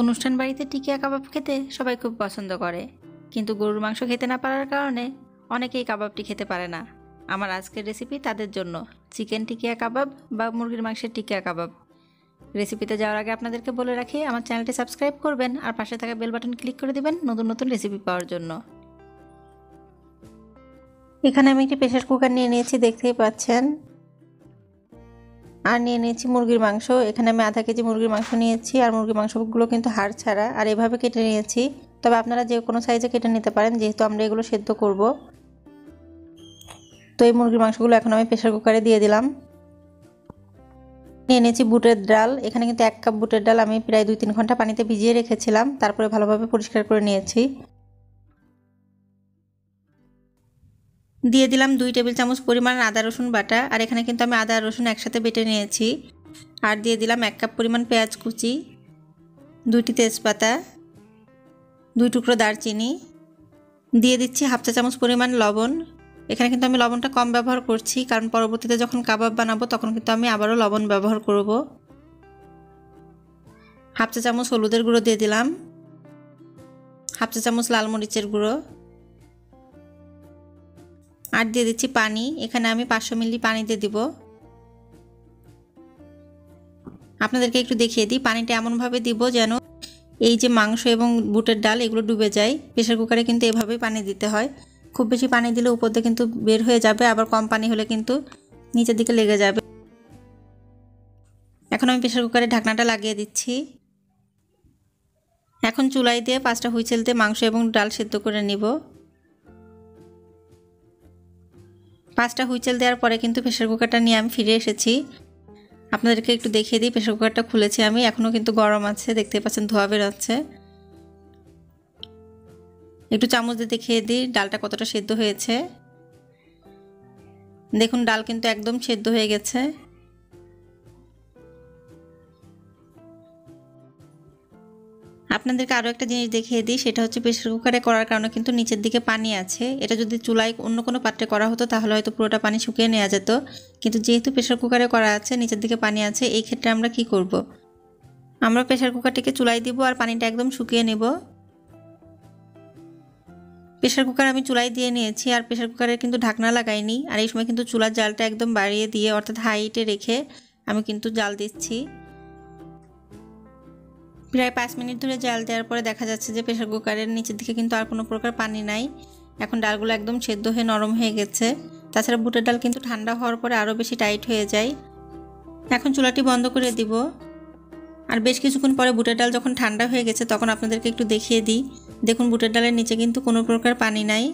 অনুষ্ঠান বাড়িতে টিকিয়া কাবাব খেতে সবাই খুব পছন্দ করে, কিন্তু গরুর মাংস খেতে না পারার কারণে অনেকেই কাবাবটি খেতে পারে না। আমার আজকের রেসিপি তাদের জন্য, চিকেন টিকিয়া কাবাব বা মুরগির মাংসের টিকিয়া কাবাব। রেসিপিতে যাওয়ার আগে আপনাদেরকে বলে রাখি, আমার চ্যানেলটি সাবস্ক্রাইব করবেন আর পাশে থাকা বেল বাটন ক্লিক করে দিবেন নতুন নতুন রেসিপি পাওয়ার জন্য। এখানে আমি একটি প্রেসার কুকার নিয়ে নিয়েছি, দেখতেই পাচ্ছেন, আর নিয়ে নিয়েছি মুরগির মাংস। এখানে আমি আধা কেজি মুরগির মাংস নিয়েছি, আর মুরগির মাংসগুলো কিন্তু হাড় ছাড়া, আর এভাবে কেটে নিয়েছি। তবে আপনারা যে কোনো সাইজে কেটে নিতে পারেন, যেহেতু আমরা এগুলো সেদ্ধ করব। তো এই মুরগির মাংসগুলো এখন আমি প্রেসার কুকারে দিয়ে দিলাম। নিয়ে নিয়েছি বুটের ডাল। এখানে কিন্তু 1 কাপ বুটের ডাল আমি প্রায় 2-3 ঘন্টা পানিতে ভিজিয়ে রেখেছিলাম, তারপরে ভালোভাবে পরিষ্কার করে নিয়েছি। দিয়ে দিলাম 2 টেবিল চামচ পরিমাণ আদা রসুন বাটা, আর এখানে কিন্তু আমি আদা রসুন একসাথে বেটে নিয়েছি। আর দিয়ে দিলাম 1 কাপ পরিমাণ পেঁয়াজ কুচি, 2টি তেজপাতা, 2 টুকরো দারচিনি, দিয়ে দিচ্ছি হাফ চা চামচ পরিমাণ লবণ। এখানে কিন্তু আমি লবণটা কম ব্যবহার করছি, কারণ পরবর্তীতে যখন কাবাব বানাবো তখন কিন্তু আমি আবারও লবণ ব্যবহার করব। হাফ চা চামচ হলুদের গুঁড়ো দিয়ে দিলাম, হাফ চা চামচ লাল মরিচের গুঁড়ো, আর দিয়ে দিচ্ছি পানি। এখানে আমি 500 মিলি পানি দিয়ে দিব। আপনাদেরকে একটু দেখিয়ে দিই, পানিটা এমনভাবে দিব যেন এই যে মাংস এবং বুটের ডাল এগুলো ডুবে যায়। প্রেসার কুকারে কিন্তু এভাবেই পানি দিতে হয়। খুব বেশি পানি দিলে উপর দিয়ে কিন্তু বের হয়ে যাবে, আবার কম পানি হলে কিন্তু নিচের দিকে লেগে যাবে। এখন আমি প্রেসার কুকারে ঢাকনাটা লাগিয়ে দিচ্ছি। এখন চুলায় দিয়ে 5টা হুইসেল দিয়ে মাংস এবং ডাল সেদ্ধ করে নিব। 5টা হুইসেল দেওয়ার পরে কিন্তু প্রেসার কুকারটা নিয়ে আমি ফিরে এসেছি। আপনাদেরকে একটু দেখিয়ে দিই, প্রেসার কুকারটা খুলেছি আমি, এখনও কিন্তু গরম আছে, দেখতে পাচ্ছেন ধোঁয়া বেরোচ্ছে। একটু চামচ দিয়ে দেখিয়ে দিই ডালটা কতটা সেদ্ধ হয়েছে। দেখুন ডাল কিন্তু একদম সেদ্ধ হয়ে গেছে। আপনাদেরকে আরও একটা জিনিস দেখিয়ে দিই, সেটা হচ্ছে প্রেসার কুকারে করার কারণে কিন্তু নিচের দিকে পানি আছে। এটা যদি চুলায় অন্য কোনো পাত্রে করা হতো তাহলে হয়তো পুরোটা পানি শুকিয়ে নেওয়া যেত, কিন্তু যেহেতু প্রেসার কুকারে করা আছে, নিচের দিকে পানি আছে, এই ক্ষেত্রে আমরা কি করব? আমরা প্রেসার কুকারটিকে চুলায় দিব আর পানিটা একদম শুকিয়ে নেব। প্রেসার কুকার আমি চুলায় দিয়ে নিয়েছি, আর প্রেসার কুকারের কিন্তু ঢাকনা লাগাইনি। আর এই সময় কিন্তু চুলার জালটা একদম বাড়িয়ে দিয়ে, অর্থাৎ হাইটে রেখে আমি কিন্তু জাল দিচ্ছি। প্রায় 5 মিনিট ধরে জাল দেওয়ার পরে দেখা যাচ্ছে যে প্রেসার কুকারের নিচের দিকে কিন্তু আর কোনো প্রকার পানি নাই। এখন ডালগুলো একদম সেদ্ধ হয়ে নরম হয়ে গেছে। তাছাড়া বুটের ডাল কিন্তু ঠান্ডা হওয়ার পরে আরও বেশি টাইট হয়ে যায়। এখন চুলাটি বন্ধ করে দিব। আর বেশ কিছুক্ষণ পরে বুটের ডাল যখন ঠান্ডা হয়ে গেছে তখন আপনাদেরকে একটু দেখিয়ে দিই। দেখুন বুটের ডালের নিচে কিন্তু কোনো প্রকার পানি নাই।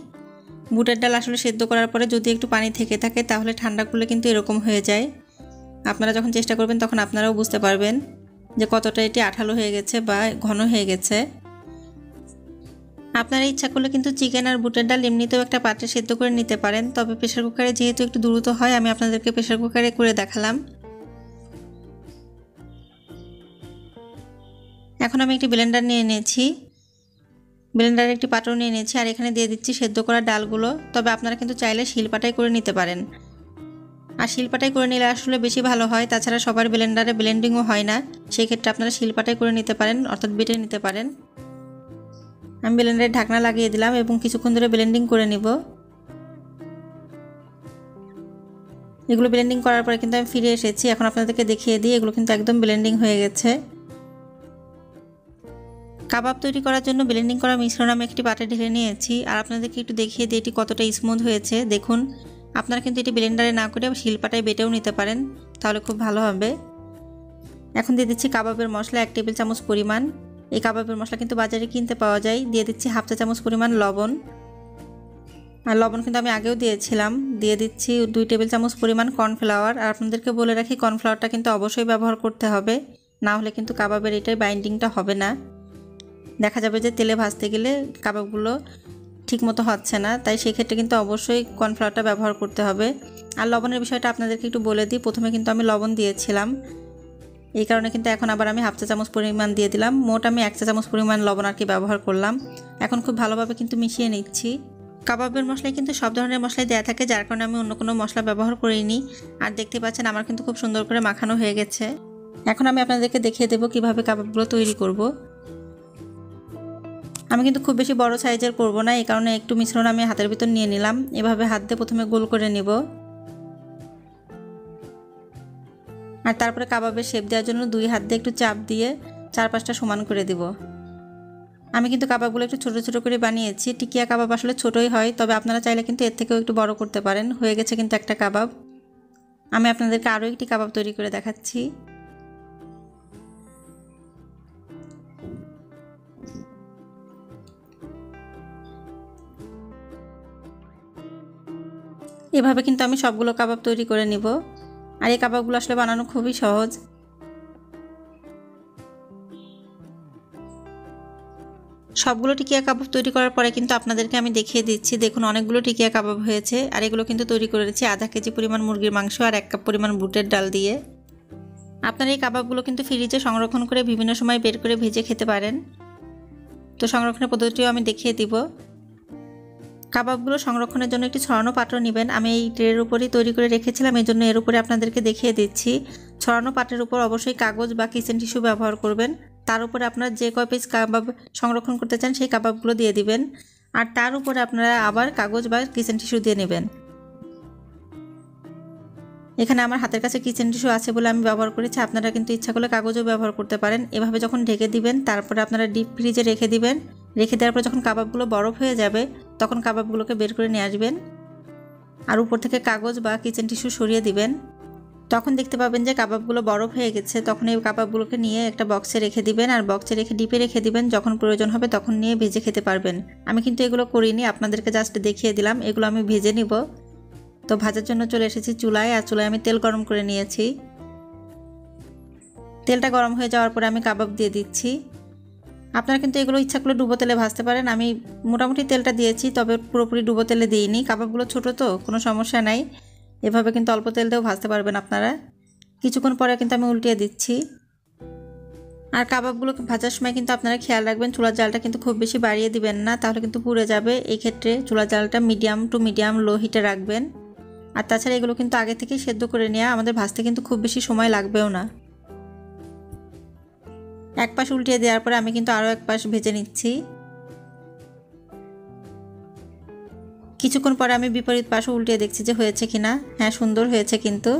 বুটের ডাল আসলে সেদ্ধ করার পরে যদি একটু পানি থেকে থাকে তাহলে ঠান্ডা করলে কিন্তু এরকম হয়ে যায়। আপনারা যখন চেষ্টা করবেন তখন আপনারাও বুঝতে পারবেন যে কতটা এটি আঠালো হয়ে গেছে বা ঘন হয়ে গেছে। আপনারা ইচ্ছা করলে কিন্তু চিকেন আর বুটের ডাল এমনিতেও একটা পাত্রে সেদ্ধ করে নিতে পারেন, তবে প্রেসার কুকারে যেহেতু একটু দ্রুত হয়, আমি আপনাদেরকে প্রেসার কুকারে করে দেখালাম। এখন আমি একটি ব্লেন্ডার নিয়ে নিয়েছি, ব্লেন্ডারে একটি পাত্র নিয়ে নিয়েছি, আর এখানে দিয়ে দিচ্ছি সেদ্ধ করা ডালগুলো। তবে আপনারা কিন্তু চাইলে শিলপাটায় করে নিতে পারেন, আর শিলপাটায় করে নিলে আসলে বেশি ভালো হয়। তাছাড়া সবার ব্লেন্ডারে ব্লেন্ডিংও হয় না, সেই ক্ষেত্রে আপনারা শিলপাটায় করে নিতে পারেন, অর্থাৎ বেটে নিতে পারেন। আমি ব্লেন্ডারে ঢাকনা লাগিয়ে দিলাম এবং কিছুক্ষণ ধরে ব্লেন্ডিং করে নিব। এগুলো ব্লেন্ডিং করার পরে কিন্তু আমি ফিরে এসেছি। এখন আপনাদেরকে দেখিয়ে দিই, এগুলো কিন্তু একদম ব্লেন্ডিং হয়ে গেছে। কাবাব তৈরি করার জন্য ব্লেন্ডিং করা মিশ্রণ আমি একটি পাত্রে ঢেলে নিয়েছি, আর আপনাদেরকে একটু দেখিয়ে দিই এটি কতটা স্মুথ হয়েছে। দেখুন, আপনারা কিন্তু এটি ব্লেন্ডারে না করে শিলপাটায় বেটেও নিতে পারেন, তাহলে খুব ভালো হবে। এখন দিয়ে দিচ্ছি কাবাবের মশলা 1 টেবিল চামচ পরিমাণ। এই কাবাবের মশলা কিন্তু বাজারে কিনতে পাওয়া যায়। দিয়ে দিচ্ছি হাফ চা চামচ পরিমাণ লবণ, আর লবণ কিন্তু আমি আগেও দিয়েছিলাম। দিয়ে দিচ্ছি 2 টেবিল চামচ পরিমাণ কর্নফ্লাওয়ার। আর আপনাদেরকে বলে রাখি, কর্নফ্লাওয়ারটা কিন্তু অবশ্যই ব্যবহার করতে হবে, না হলে কিন্তু কাবাবের এটাই বাইন্ডিংটা হবে না। দেখা যাবে যে তেলে ভাজতে গেলে কাবাবগুলো ঠিকমতো হচ্ছে না, তাই সেক্ষেত্রে কিন্তু অবশ্যই কর্নফ্লাওয়ারটা ব্যবহার করতে হবে। আর লবণের বিষয়টা আপনাদেরকে একটু বলে দিই, প্রথমে কিন্তু আমি লবণ দিয়েছিলাম, এই কারণে কিন্তু এখন আবার আমি হাফ চা চামচ পরিমাণ দিয়ে দিলাম। মোট আমি 1 চা চামচ পরিমাণ লবণ আর কি ব্যবহার করলাম। এখন খুব ভালোভাবে কিন্তু মিশিয়ে নিচ্ছি। কাবাবের মশলায় কিন্তু সব ধরনের মশলাই দেওয়া থাকে, যার কারণে আমি অন্য কোনো মশলা ব্যবহার করিনি। আর দেখতে পাচ্ছেন আমার কিন্তু খুব সুন্দর করে মাখানো হয়ে গেছে। এখন আমি আপনাদেরকে দেখিয়ে দেবো কিভাবে কাবাবগুলো তৈরি করব। আমি কিন্তু খুব বেশি বড় সাইজের করব না, এই কারণে একটু মিশ্রণ আমি হাতের ভিতর নিয়ে নিলাম। এভাবে হাত দিয়ে প্রথমে গোল করে নিব, আর তারপরে কাবাবের শেপ দেওয়ার জন্য 2 হাত দিয়ে একটু চাপ দিয়ে চারপাশটা সমান করে দিব। আমি কিন্তু কাবাবগুলো একটু ছোট ছোট করে বানিয়েছি। টিকিয়া কাবাব আসলে ছোটই হয়, তবে আপনারা চাইলে কিন্তু এর থেকেও একটু বড় করতে পারেন। হয়ে গেছে কিন্তু একটা কাবাব। আমি আপনাদেরকে আরও একটি কাবাব তৈরি করে দেখাচ্ছি। এভাবে কিন্তু আমি সবগুলো কাবাব তৈরি করে নিব। আর এই কাবাবগুলো আসলে বানানো খুবই সহজ। সবগুলো টিকিয়া কাবাব তৈরি করার পরে কিন্তু আপনাদেরকে আমি দেখিয়ে দিচ্ছি। দেখুন অনেকগুলো টিকিয়া কাবাব হয়েছে, আর এগুলো কিন্তু তৈরি করেছি আধা কেজি পরিমাণ মুরগির মাংস আর 1 কাপ পরিমাণ বুটের ডাল দিয়ে। আপনারা এই কাবাবগুলো কিন্তু ফ্রিজে সংরক্ষণ করে বিভিন্ন সময় বের করে ভেজে খেতে পারেন। তো সংরক্ষণের পদ্ধতিও আমি দেখিয়ে দিব। কাবাবগুলো সংরক্ষণের জন্য একটি ছড়ানো পাত্র নেবেন। আমি এই ট্রের উপরেই তৈরি করে রেখেছিলাম, এই জন্য এর উপরে আপনাদেরকে দেখিয়ে দিচ্ছি। ছড়ানো পাত্রের উপর অবশ্যই কাগজ বা কিচেন টিস্যু ব্যবহার করবেন। তার উপরে আপনারা যে কয় পিস কাবাব সংরক্ষণ করতে চান সেই কাবাবগুলো দিয়ে দিবেন, আর তার উপরে আপনারা আবার কাগজ বা কিচেন টিস্যু দিয়ে নেবেন। এখানে আমার হাতের কাছে কিচেন টিস্যু আছে বলে আমি ব্যবহার করেছি, আপনারা কিন্তু ইচ্ছা করলে কাগজও ব্যবহার করতে পারেন। এভাবে যখন ঢেকে দিবেন তারপরে আপনারা ডিপ ফ্রিজে রেখে দিবেন। রেখে দেওয়ার পর যখন কাবাবগুলো বরফ হয়ে যাবে তখন কাবাবগুলোকে বের করে নিয়ে আসবেন, আর উপর থেকে কাগজ বা কিচেন টিস্যু সরিয়ে দিবেন। তখন দেখতে পাবেন যে কাবাবগুলো বরফ হয়ে গেছে। তখন এই কাবাবগুলোকে নিয়ে একটা বক্সে রেখে দিবেন, আর বক্সে রেখে ডিপে রেখে দিবেন। যখন প্রয়োজন হবে তখন নিয়ে ভেজে খেতে পারবেন। আমি কিন্তু এগুলো করিনি, আপনাদেরকে জাস্ট দেখিয়ে দিলাম। এগুলো আমি ভেজে নিব। তো ভাজার জন্য চলে এসেছি চুলায়, আর চুলায় আমি তেল গরম করে নিয়েছি। তেলটা গরম হয়ে যাওয়ার পরে আমি কাবাব দিয়ে দিচ্ছি। আপনারা কিন্তু এগুলো ইচ্ছা করলে ডুবো তেলে ভাজতে পারেন। আমি মোটামুটি তেলটা দিয়েছি, তবে পুরোপুরি ডুবো তেলে দিইনি। কাবাবগুলো ছোট তো কোনো সমস্যা নাই, এভাবে কিন্তু অল্প তেল দিয়েও ভাজতে পারবেন আপনারা। কিছুক্ষণ পরে কিন্তু আমি উল্টিয়ে দিচ্ছি। আর কাবাবগুলোকে ভাজার সময় কিন্তু আপনারা খেয়াল রাখবেন চুলার জালটা কিন্তু খুব বেশি বাড়িয়ে দিবেন না, তাহলে কিন্তু পুড়ে যাবে। এই ক্ষেত্রে চুলার জালটা মিডিয়াম টু মিডিয়াম লো হিটে রাখবেন। আর তাছাড়া এগুলো কিন্তু আগে থেকেই সেদ্ধ করে নেওয়া, আমাদের ভাজতে কিন্তু খুব বেশি সময় লাগবেও না। এক পাশ উল্টিয়ে দেওয়ার পরে আমি কিন্তু আরও এক পাশ ভেজে নিচ্ছি। কিছুক্ষণ পরে আমি বিপরীত পাশে উল্টিয়ে দেখছি যে হয়েছে কিনা। হ্যাঁ, সুন্দর হয়েছে কিন্তু।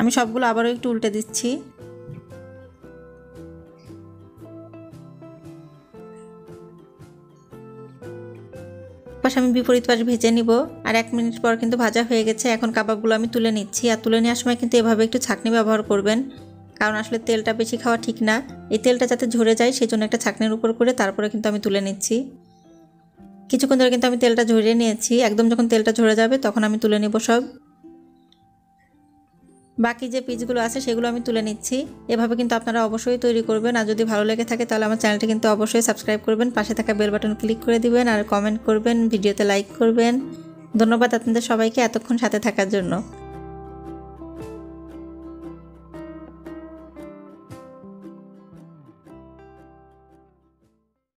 আমি সবগুলো আবারও একটু উল্টে দিচ্ছি। পাশে আমি বিপরীত পাশ ভেজে নিব। আর 1 মিনিট পর কিন্তু ভাজা হয়ে গেছে। এখন কাবাবগুলো আমি তুলে নিচ্ছি। আর তুলে নেওয়ার সময় কিন্তু এভাবে একটু ছাঁকনি ব্যবহার করবেন, কারণ আসলে তেলটা বেশি খাওয়া ঠিক না। এই তেলটা যাতে ঝরে যায় সেই জন্য একটা ছাঁকনির উপর করে তারপরে কিন্তু আমি তুলে নিচ্ছি। কিছুক্ষণ ধরে কিন্তু আমি তেলটা ঝরিয়ে নিয়েছি। একদম যখন তেলটা ঝরে যাবে তখন আমি তুলে নেব সব। বাকি যে পিসগুলো আছে সেগুলো আমি তুলে নিচ্ছি। এভাবে কিন্তু আপনারা অবশ্যই তৈরি করবেন। আর যদি ভালো লেগে থাকে তাহলে আমার চ্যানেলটি কিন্তু অবশ্যই সাবস্ক্রাইব করবেন, পাশে থাকা বেল বাটন ক্লিক করে দিবেন, আর কমেন্ট করবেন, ভিডিওতে লাইক করবেন। ধন্যবাদ আপনাদের সবাইকে এতক্ষণ সাথে থাকার জন্য।